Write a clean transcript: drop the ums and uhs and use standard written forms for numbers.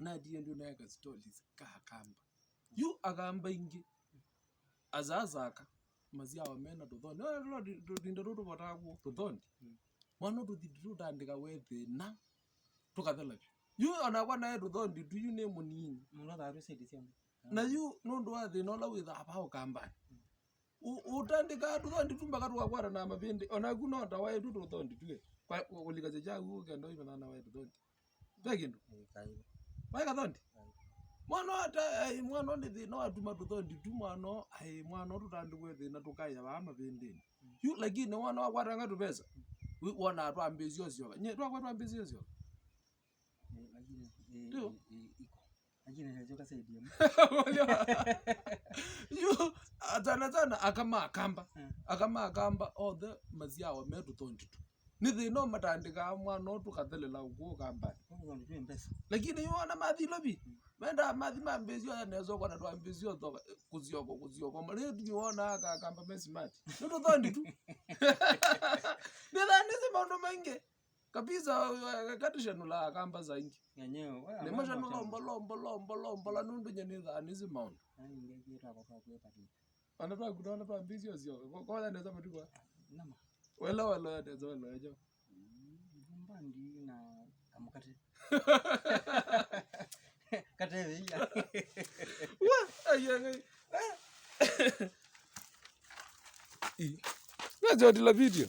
na die ndio na ka stories ka Akamba yu Akamba ingi azazaka masyaawa mena tuthondi ndo ndo botagu tuthondi mwana tuthiru tandika wethi na tukathela yu ona kwa na tuthondi tu yu ne munini muno tharu sidi cia na yu nundu wa thina ola witha abao Akamba utandika tuthondi tumba tukakwara na mabindi ona kuno ndawa tu tuthondi tuwe kwa ulikaje jagu kendo ina na wa tuthondi begindo kai kathondi mwana hata mwana ndi thina wa tuma tuthondi tu mwana mwana tutandikwe thina tukaya ba mabindi yu lakini mwana wa kwatanga tupesa wona atwambizio cio nye twambizio cio ndio ajina ndio kasaidia yu atana Akamba all the masyaawa me tuthondi tu ni thina matandika mwana tukathelela uko Akamba lakini yona mathilo bi menda mathi mambizio nezo kwa twambizio to kuzioko mali tuona Akamba mesimati ni tuthondi tu ni dhani sema ndo mange kabisa katishano la Akamba zaingi yenyewe ni masha lombo la nundu nyeni dhani sema ndo ngira kwa pati anataka kuona pambizio sio kwa ndio sema tu kwa nama wala ndio wala ajo mbandi na kamukate kate ya wa ayanga ngaje la video